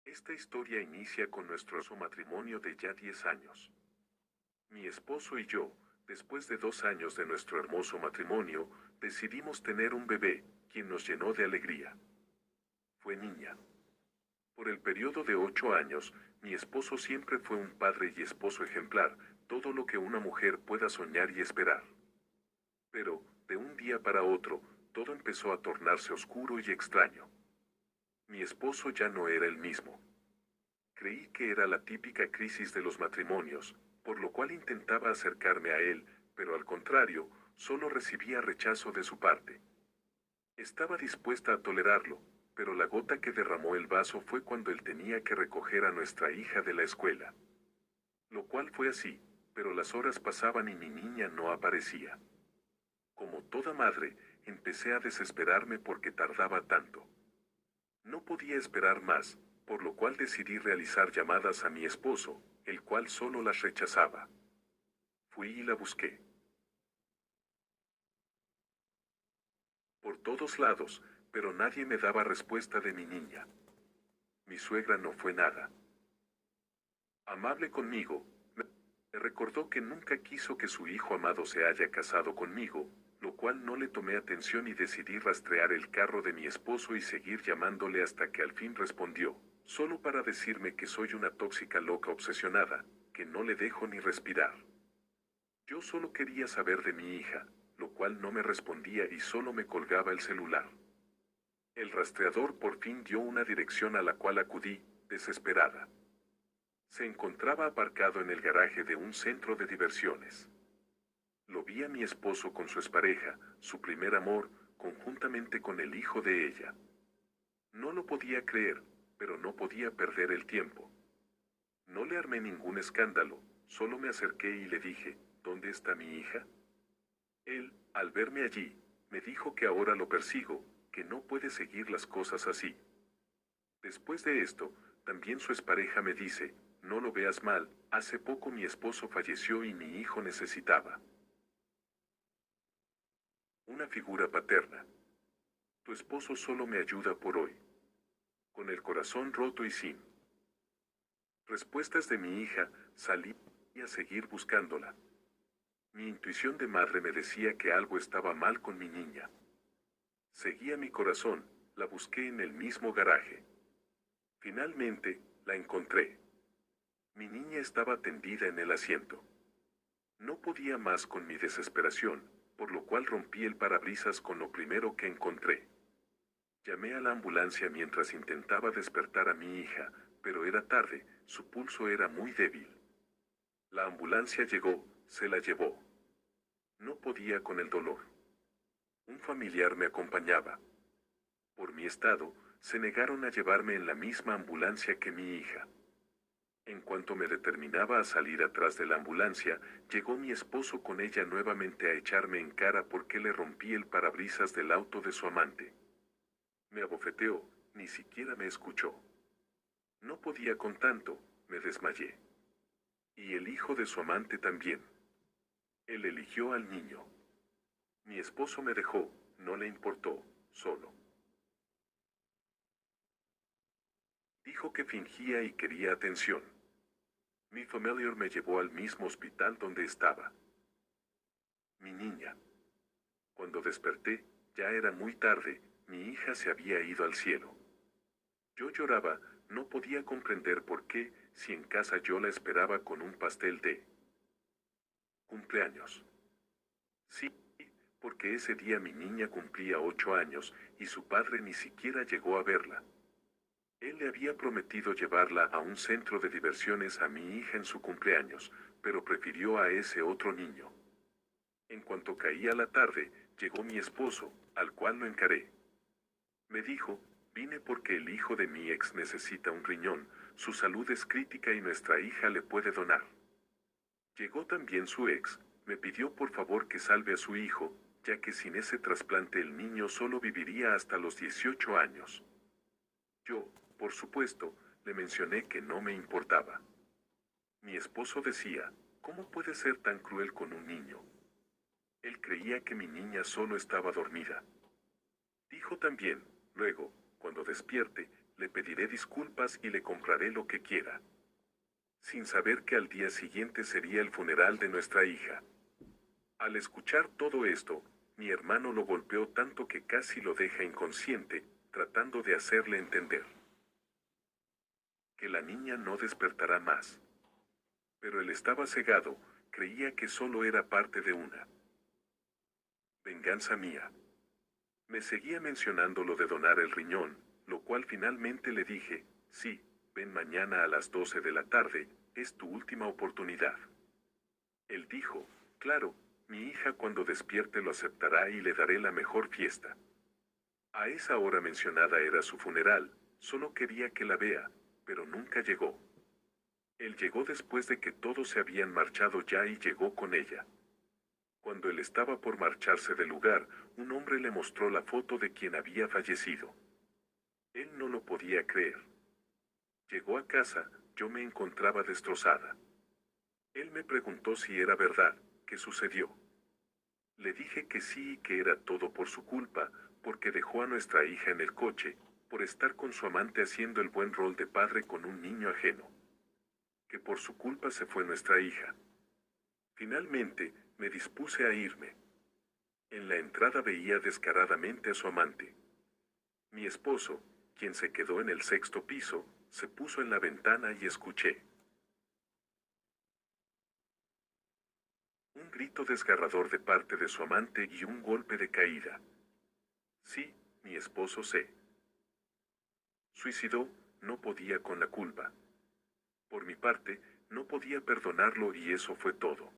Esta historia inicia con nuestro matrimonio de ya 10 años. Mi esposo y yo, después de 2 años de nuestro hermoso matrimonio, decidimos tener un bebé, quien nos llenó de alegría. Fue niña. Por el periodo de 8 años, mi esposo siempre fue un padre y esposo ejemplar, todo lo que una mujer pueda soñar y esperar. Pero, de un día para otro, todo empezó a tornarse oscuro y extraño. Mi esposo ya no era el mismo. Creí que era la típica crisis de los matrimonios, por lo cual intentaba acercarme a él, pero al contrario, solo recibía rechazo de su parte. Estaba dispuesta a tolerarlo, pero la gota que derramó el vaso fue cuando él tenía que recoger a nuestra hija de la escuela. Lo cual fue así, pero las horas pasaban y mi niña no aparecía. Como toda madre, empecé a desesperarme porque tardaba tanto. No podía esperar más, por lo cual decidí realizar llamadas a mi esposo, el cual solo las rechazaba. Fui y la busqué. Por todos lados, pero nadie me daba respuesta de mi niña. Mi suegra no fue nada amable conmigo, me recordó que nunca quiso que su hijo amado se haya casado conmigo, lo cual no le tomé atención y decidí rastrear el carro de mi esposo y seguir llamándole hasta que al fin respondió, solo para decirme que soy una tóxica loca obsesionada, que no le dejo ni respirar. Yo solo quería saber de mi hija, lo cual no me respondía y solo me colgaba el celular. El rastreador por fin dio una dirección a la cual acudí, desesperada. Se encontraba aparcado en el garaje de un centro de diversiones. Lo vi a mi esposo con su expareja, su primer amor, conjuntamente con el hijo de ella. No lo podía creer, pero no podía perder el tiempo. No le armé ningún escándalo, solo me acerqué y le dije, ¿dónde está mi hija? Él, al verme allí, me dijo que ahora lo persigo, que no puede seguir las cosas así. Después de esto, también su expareja me dice, no lo veas mal, hace poco mi esposo falleció y mi hijo necesitaba una figura paterna. Tu esposo solo me ayuda por hoy. Con el corazón roto y sin respuestas de mi hija, salí a seguir buscándola. Mi intuición de madre me decía que algo estaba mal con mi niña. Seguía mi corazón, la busqué en el mismo garaje. Finalmente, la encontré. Mi niña estaba tendida en el asiento. No podía más con mi desesperación, por lo cual rompí el parabrisas con lo primero que encontré. Llamé a la ambulancia mientras intentaba despertar a mi hija, pero era tarde, su pulso era muy débil. La ambulancia llegó, se la llevó. No podía con el dolor. Un familiar me acompañaba. Por mi estado, se negaron a llevarme en la misma ambulancia que mi hija. En cuanto me determinaba a salir atrás de la ambulancia, llegó mi esposo con ella nuevamente a echarme en cara porque le rompí el parabrisas del auto de su amante. Me abofeteó, ni siquiera me escuchó. No podía con tanto, me desmayé. Y el hijo de su amante también. Él eligió al niño. Mi esposo me dejó, no le importó, solo. Dijo que fingía y quería atención. Mi familiar me llevó al mismo hospital donde estaba mi niña. Cuando desperté, ya era muy tarde, mi hija se había ido al cielo. Yo lloraba, no podía comprender por qué, si en casa yo la esperaba con un pastel de cumpleaños. Sí, porque ese día mi niña cumplía 8 años, y su padre ni siquiera llegó a verla. Él le había prometido llevarla a un centro de diversiones a mi hija en su cumpleaños, pero prefirió a ese otro niño. En cuanto caía la tarde, llegó mi esposo, al cual lo encaré. Me dijo, vine porque el hijo de mi ex necesita un riñón, su salud es crítica y nuestra hija le puede donar. Llegó también su ex, me pidió por favor que salve a su hijo, ya que sin ese trasplante el niño solo viviría hasta los 18 años. Yo, por supuesto, le mencioné que no me importaba. Mi esposo decía, ¿cómo puede ser tan cruel con un niño? Él creía que mi niña solo estaba dormida. Dijo también, luego, cuando despierte, le pediré disculpas y le compraré lo que quiera. Sin saber que al día siguiente sería el funeral de nuestra hija. Al escuchar todo esto, mi hermano lo golpeó tanto que casi lo deja inconsciente, tratando de hacerle entender que la niña no despertará más. Pero él estaba cegado, creía que solo era parte de una venganza mía. Me seguía mencionando lo de donar el riñón, lo cual finalmente le dije, sí, ven mañana a las 12 de la tarde, es tu última oportunidad. Él dijo, claro, mi hija cuando despierte lo aceptará y le daré la mejor fiesta. A esa hora mencionada era su funeral, solo quería que la vea, pero nunca llegó. Él llegó después de que todos se habían marchado ya y llegó con ella. Cuando él estaba por marcharse del lugar, un hombre le mostró la foto de quien había fallecido. Él no lo podía creer. Llegó a casa, yo me encontraba destrozada. Él me preguntó si era verdad, qué sucedió. Le dije que sí y que era todo por su culpa, porque dejó a nuestra hija en el coche, por estar con su amante haciendo el buen rol de padre con un niño ajeno. Que por su culpa se fue nuestra hija. Finalmente, me dispuse a irme. En la entrada veía descaradamente a su amante. Mi esposo, quien se quedó en el sexto piso, se puso en la ventana y escuché un grito desgarrador de parte de su amante y un golpe de caída. Sí, mi esposo se suicidó, no podía con la culpa. Por mi parte, no podía perdonarlo y eso fue todo.